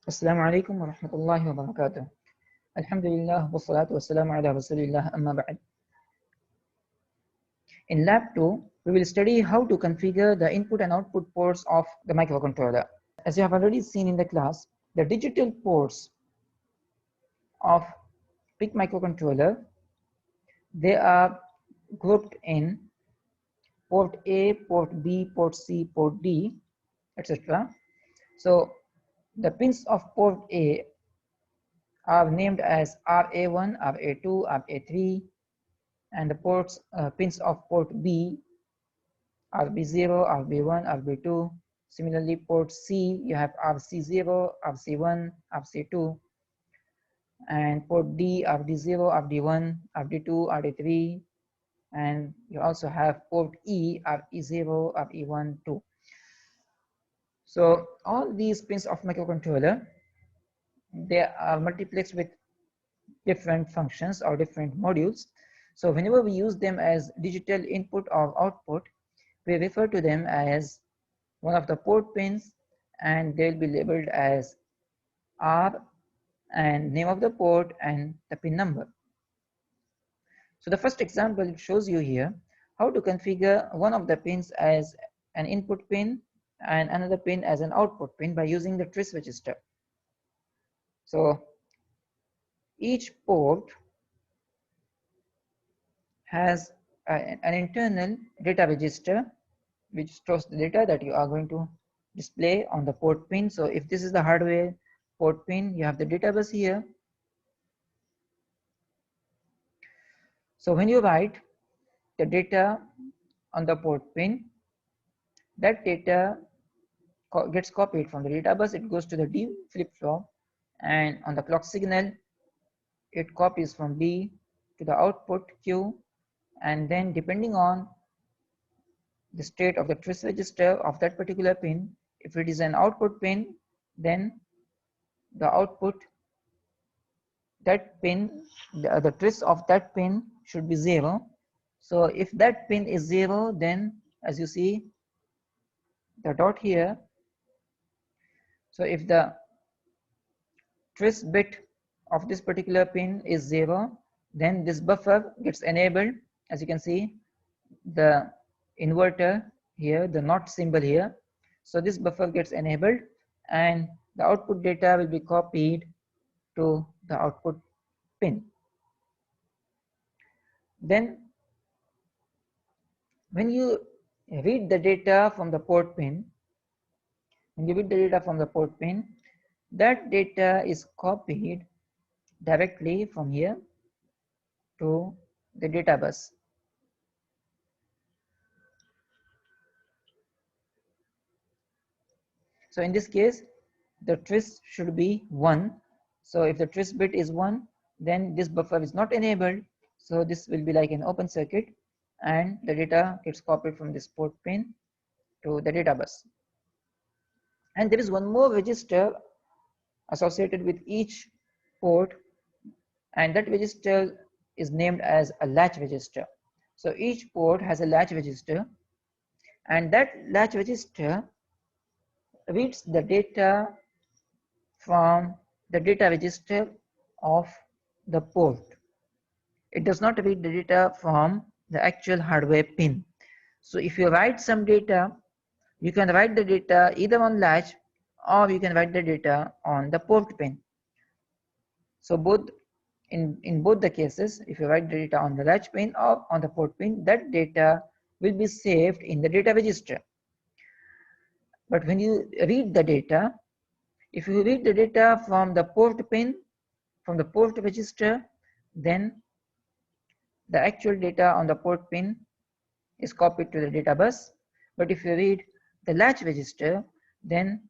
Assalamu alaikum wa rahmatullahi wa barakatuh. Alhamdulillah wa salatu wa salamu ala rasulillah amma ba'd. In lab 2, we will study how to configure the input and output ports of the microcontroller. As you have already seen in the class, the digital ports of PIC microcontroller, they are grouped in port A, port B, port C, port D, etc. So the pins of port A are named as RA1, RA2, RA3, and the pins of port B are RB0, RB1, RB2. Similarly, port C, you have RC0, RC1, RC2, and port D, RD0, RD1, RD2, RD3, and you also have port E, RE0, RE1, 2. So all these pins of microcontroller, they are multiplexed with different functions or different modules. So whenever we use them as digital input or output, we refer to them as one of the port pins, and they'll be labeled as R and name of the port and the pin number. So the first example shows you here how to configure one of the pins as an input pin and another pin as an output pin by using the TRIS register. So each port has an internal data register which stores the data that you are going to display on the port pin. So if this is the hardware port pin, you have the data bus here. So when you write the data on the port pin, that data gets copied from the data bus, it goes to the D flip-flop, and on the clock signal, it copies from D to the output Q, and then depending on the state of the TRIS register of that particular pin, if it is an output pin, then the output, that pin, the TRIS of that pin should be 0. So if that pin is 0, then as you see the dot here, so if the TRIS bit of this particular pin is 0, then this buffer gets enabled. As you can see, the inverter here, the NOT symbol here. So this buffer gets enabled and the output data will be copied to the output pin. Then when you read the data from the port pin, that data is copied directly from here to the data bus. So in this case, the TRIS should be 1. So if the TRIS bit is 1, then this buffer is not enabled. So this will be like an open circuit, and the data gets copied from this port pin to the data bus. And there is one more register associated with each port, and that register is named as a latch register. So each port has a latch register, and that latch register reads the data from the data register of the port. It does not read the data from the actual hardware pin. So if you write some data, you can write the data either on latch or you can write the data on the port pin. So both in both the cases, if you write the data on the latch pin or on the port pin, that data will be saved in the data register. But when you read the data, if you read the data from the port pin, from the port register, then the actual data on the port pin is copied to the data bus. But if you read the latch register, then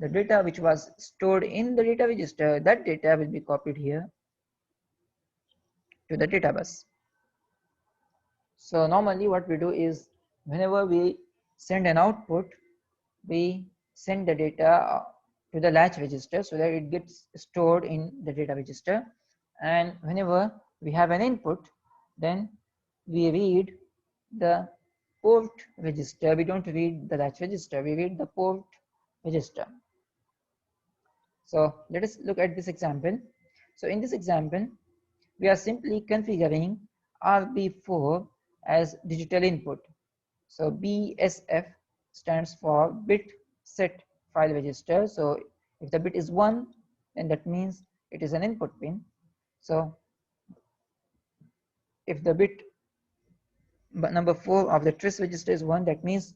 the data which was stored in the data register, that data will be copied here to the data bus. So normally what we do is, whenever we send an output, we send the data to the latch register so that it gets stored in the data register. And whenever we have an input, then we read the port register. We don't read the latch register, we read the port register. So let us look at this example. So in this example, we are simply configuring RB4 as digital input. So BSF stands for bit set file register. So if the bit is 1, then that means it is an input pin. So if the bit number 4 of the trace register is 1, that means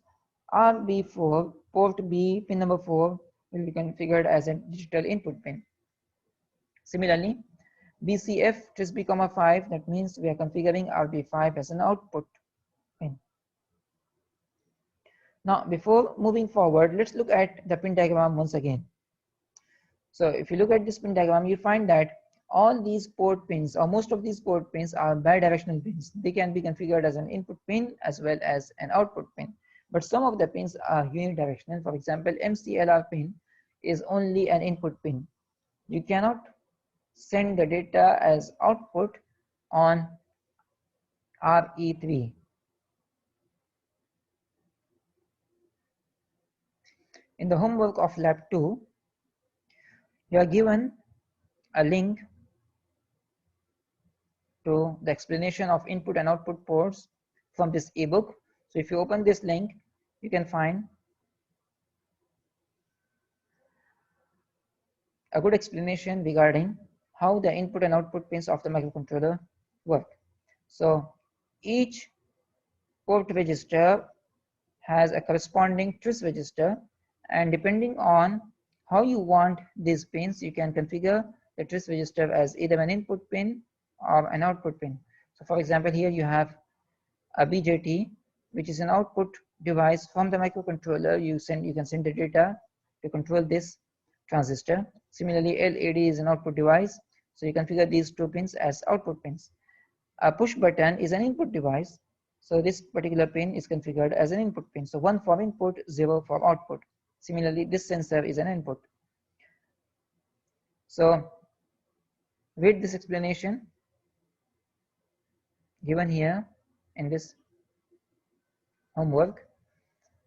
RB4 port B pin number 4 will be configured as a digital input pin. Similarly, BCF trace B, 5, that means we are configuring RB5 as an output pin. Now, before moving forward, let's look at the pin diagram once again. So if you look at this pin diagram, you find that all these port pins, or most of these port pins, are bidirectional pins. They can be configured as an input pin as well as an output pin. But some of the pins are unidirectional. For example, MCLR pin is only an input pin. You cannot send the data as output on RE3. In the homework of lab 2, you are given a link to the explanation of input and output ports from this ebook. So if you open this link, you can find a good explanation regarding how the input and output pins of the microcontroller work. So each port register has a corresponding trace register, and depending on how you want these pins, you can configure the trace register as either an input pin or an output pin. So for example, here you have a BJT, which is an output device from the microcontroller. You can send the data to control this transistor. Similarly, LED is an output device, so you configure these two pins as output pins. A push button is an input device, so this particular pin is configured as an input pin. So 1 for input, 0 for output. Similarly, this sensor is an input. So read this explanation given here in this homework,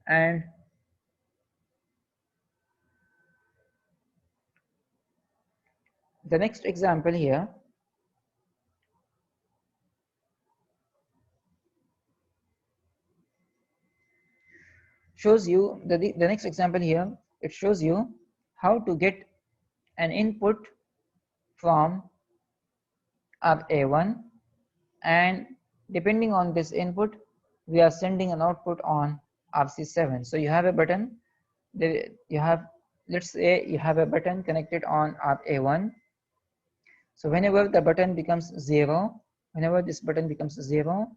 and the next example here shows you the next example here. It shows you how to get an input from RA1, and depending on this input, we are sending an output on RC7. So you have a button. Let's say you have a button connected on RA1. So whenever the button becomes 0, whenever this button becomes 0,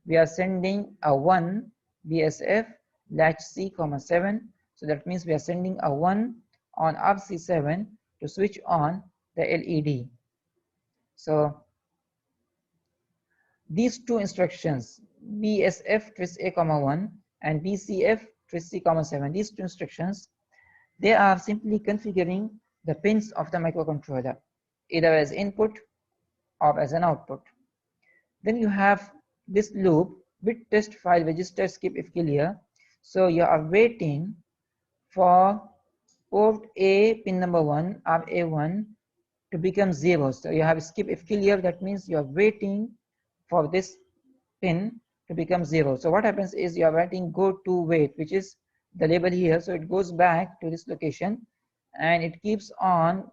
we are sending a 1 BSF latch C, 7. So that means we are sending a 1 on RC7 to switch on the LED. So these two instructions, BSF trace A, 1 and BCF trace C, 7, these two instructions, they are simply configuring the pins of the microcontroller, either as input or as an output. Then you have this loop, bit test file register skip if clear. So you are waiting for port A pin number 1 RA1 to become 0. So you have skip if clear, that means you are waiting for this pin to become 0. So what happens is you are writing go to wait, which is the label here. So it goes back to this location and it keeps on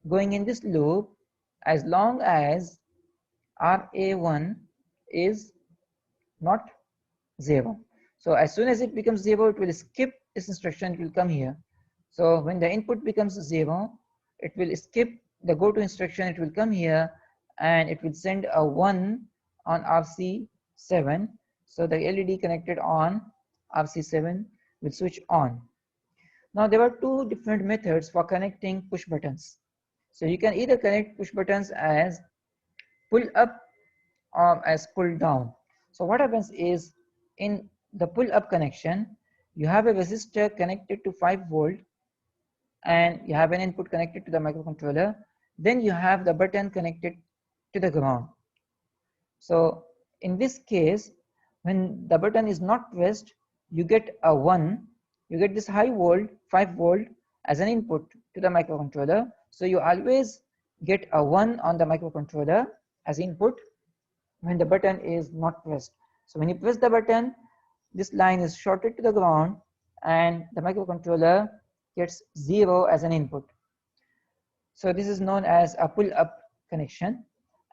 going in this loop as long as RA1 is not 0. So as soon as it becomes 0, it will skip this instruction, it will come here. So when the input becomes 0, it will skip the go to instruction, it will come here and it will send a 1 on RC7. So the LED connected on RC7 will switch on. Now there are two different methods for connecting push buttons. So you can either connect push buttons as pull up or as pull down. So what happens is in the pull up connection, you have a resistor connected to 5 volt and you have an input connected to the microcontroller. Then you have the button connected to the ground. So in this case, when the button is not pressed, you get a 1, you get this high volt 5 volt, as an input to the microcontroller. So you always get a 1 on the microcontroller as input when the button is not pressed. So when you press the button, this line is shorted to the ground and the microcontroller gets 0 as an input. So this is known as a pull-up connection.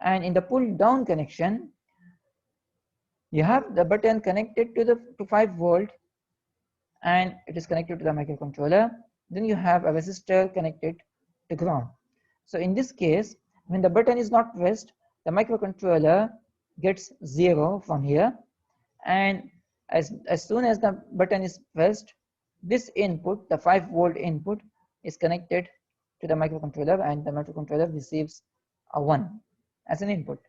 And in the pull-down connection, you have the button connected to 5 volt and it is connected to the microcontroller. Then you have a resistor connected to ground. So in this case, when the button is not pressed, the microcontroller gets 0 from here, and as soon as the button is pressed, this input, the 5 volt input, is connected to the microcontroller and the microcontroller receives a 1 as an input.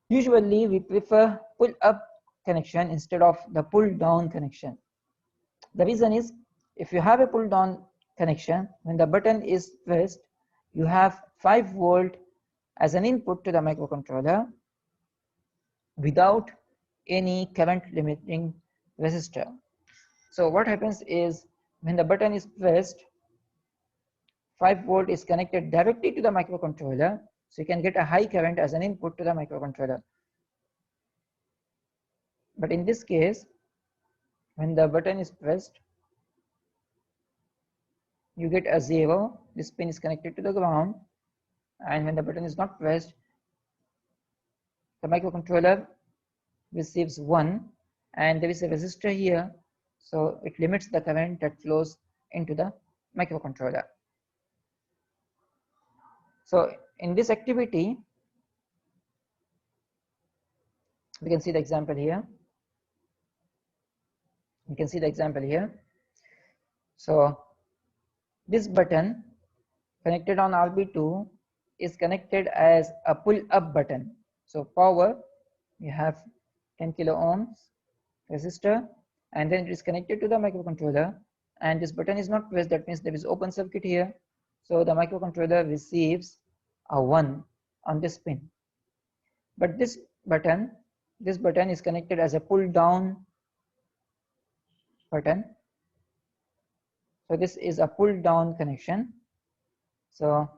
Usually we prefer pull up connection instead of the pull down connection. The reason is, if you have a pull down connection, when the button is pressed, you have 5 volt as an input to the microcontroller without any current limiting resistor. So what happens is, when the button is pressed, 5 volt is connected directly to the microcontroller, so you can get a high current as an input to the microcontroller. But in this case, when the button is pressed, you get a 0, this pin is connected to the ground, and when the button is not pressed, the microcontroller receives 1, and there is a resistor here, so it limits the current that flows into the microcontroller. So in this activity, we can see the example here. You can see the example here. So this button connected on RB2 is connected as a pull-up button. So power, you have 10 kilo ohms resistor, and then it is connected to the microcontroller, and this button is not pressed. That means there is open circuit here. So the microcontroller receives a 1 on this pin. But this button is connected as a pull-down button. So this is a pull-down connection. So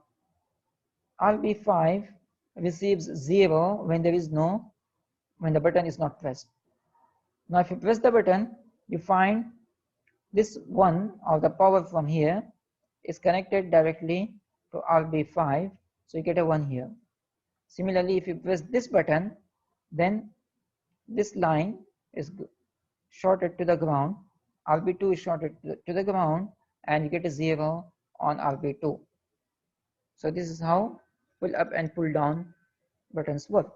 RB5 receives 0 when when the button is not pressed. Now if you press the button, you find this 1 of the power from here is connected directly to RB5, so you get a 1 here. Similarly, if you press this button, then this line is shorted to the ground, RB2 is shorted to the ground, and you get a 0 on RB2. So this is how pull up and pull down buttons work.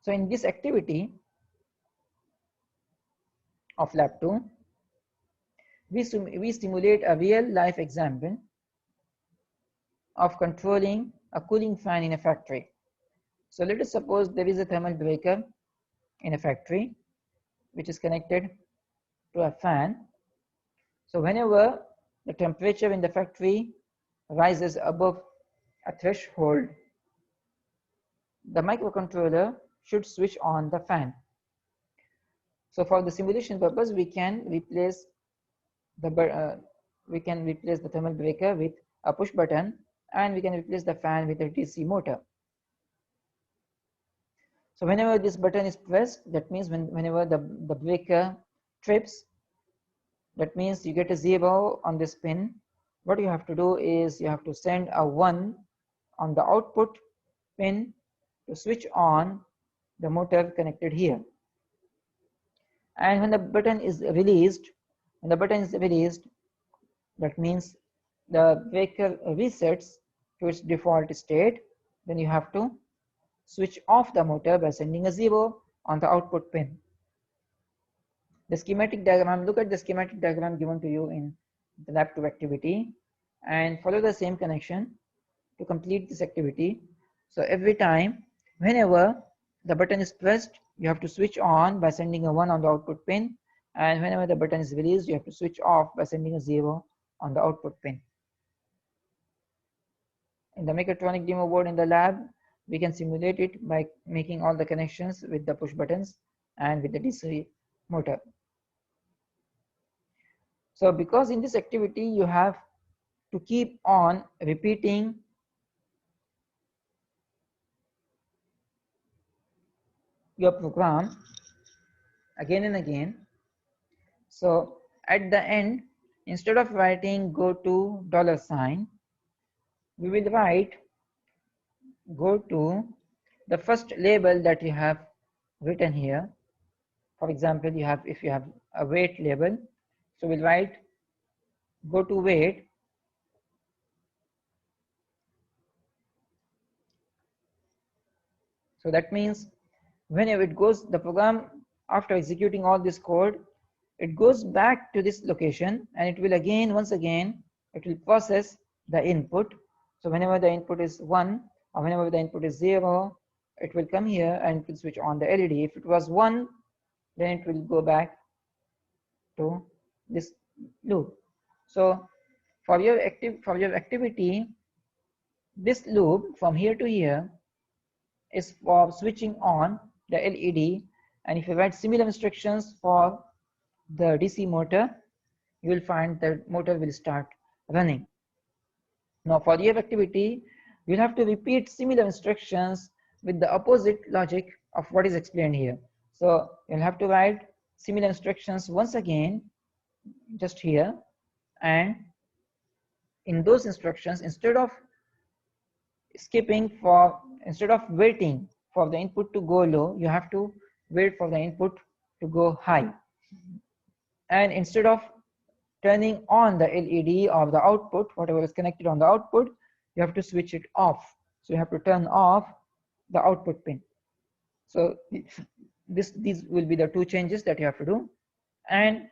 So in this activity of lab 2, we simulate a real life example of controlling a cooling fan in a factory. So let us suppose there is a thermal breaker in a factory which is connected to a fan. So whenever the temperature in the factory rises above a threshold, the microcontroller should switch on the fan. So for the simulation purpose, we can replace the thermal breaker with a push button, and we can replace the fan with a DC motor. So whenever this button is pressed, that means whenever the breaker trips, that means you get a 0 on this pin. What you have to do is you have to send a 1 on the output pin to switch on the motor connected here. And when the button is released, that means the breaker resets to its default state. Then you have to switch off the motor by sending a 0 on the output pin. The schematic diagram, look at the schematic diagram given to you in the lab 2 activity and follow the same connection to complete this activity. So every time, whenever the button is pressed, you have to switch on by sending a 1 on the output pin, and whenever the button is released, you have to switch off by sending a 0 on the output pin. In the mechatronic demo board in the lab, we can simulate it by making all the connections with the push buttons and with the DC motor. So because in this activity you have to keep on repeating your program again and again. So at the end, instead of writing go to $, we will write go to the first label that you have written here. For example, if you have a weight label, so we'll write go to weight. So that means whenever it goes, the program, after executing all this code, it goes back to this location and it will again, once again, it will process the input. So whenever the input is 1 or whenever the input is 0, it will come here and it will switch on the LED. If it was 1, then it will go back to this loop. So for your activity, this loop from here to here is for switching on the LED, and if you write similar instructions for the DC motor, you will find that motor will start running. Now for the activity, you'll have to repeat similar instructions with the opposite logic of what is explained here. So you'll have to write similar instructions once again just here, and in those instructions, instead of waiting for the input to go low, you have to wait for the input to go high. And instead of turning on the LED of the output, whatever is connected on the output, you have to switch it off. So you have to turn off the output pin. So these will be the two changes that you have to do. And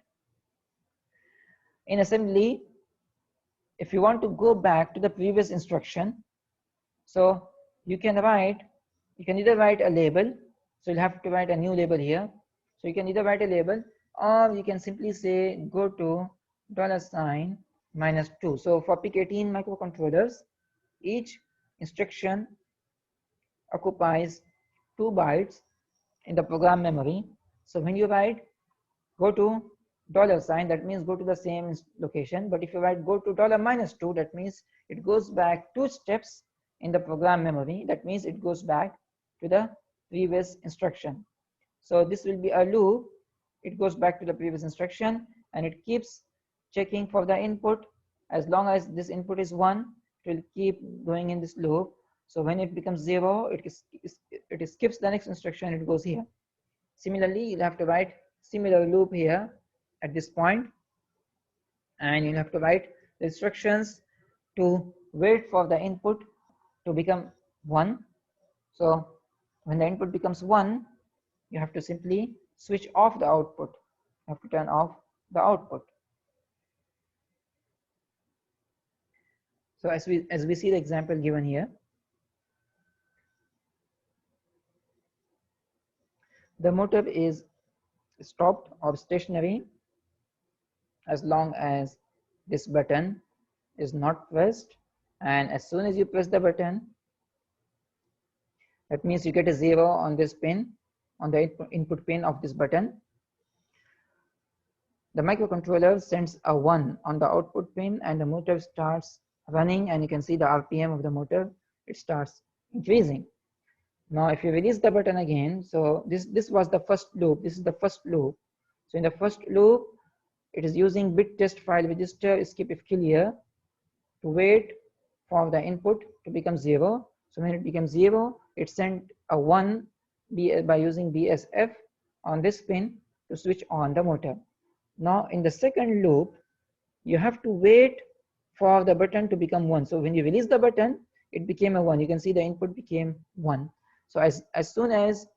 in assembly, if you want to go back to the previous instruction, so you can either write a label. So you'll have to write a new label here. So you can either write a label or you can simply say go to $-2. So for PIC18 microcontrollers, each instruction occupies 2 bytes in the program memory. So when you write go to $, that means go to the same location. But if you write go to $-2, that means it goes back 2 steps in the program memory. That means it goes back to the previous instruction. So this will be a loop. It goes back to the previous instruction and it keeps checking for the input. As long as this input is 1, it will keep going in this loop. So when it becomes 0, it skips the next instruction, it goes here. Similarly, you'll have to write similar loop here at this point, and you'll have to write the instructions to wait for the input to become 1. So when the input becomes 1, you have to simply switch off the output. You have to turn off the output. So as we see the example given here, the motor is stopped or stationary as long as this button is not pressed, and as soon as you press the button, that means you get a 0 on this pin, on the input pin of this button. The microcontroller sends a 1 on the output pin and the motor starts running, and you can see the RPM of the motor, it starts increasing. Now if you release the button again, so this was the first loop, this is the first loop. So in the first loop, it is using bit test file register skip if clear to wait for the input to become 0. So when it becomes 0, it sent a 1 by using BSF on this pin to switch on the motor. Now in the second loop, you have to wait for the button to become 1. So when you release the button, it became a 1. You can see the input became 1. So as soon as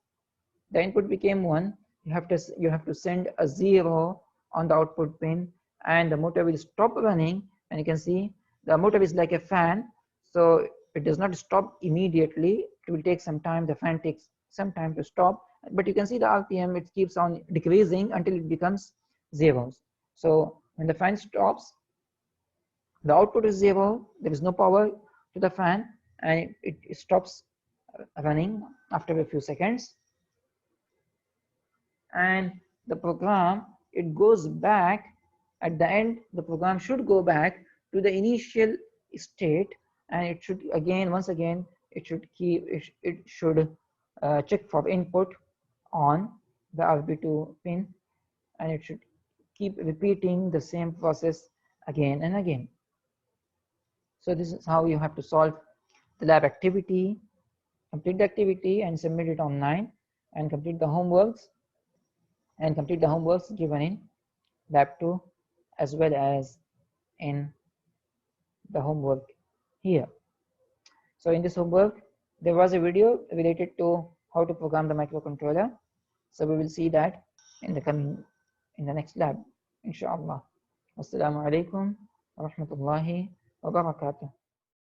the input became 1, you have to send a 0 on the output pin, and the motor will stop running. And you can see the motor is like a fan, so it does not stop immediately. It will take some time. The fan takes some time to stop, but you can see the RPM, it keeps on decreasing until it becomes 0. So when the fan stops, the output is 0, there is no power to the fan, and it stops running after a few seconds. And the program, it goes back at the end. The program should go back to the initial state, and it should again, once again, it should check for input on the RB2 pin, and it should keep repeating the same process again and again. So this is how you have to solve the lab activity. Complete the activity and submit it online, and complete the homeworks given in lab 2 as well as in the homework here. So in this homework there was a video related to how to program the microcontroller. So we will see that in the next lab, inshallah. Wassalamu alaikum wa rahmatullahi wa barakatuh.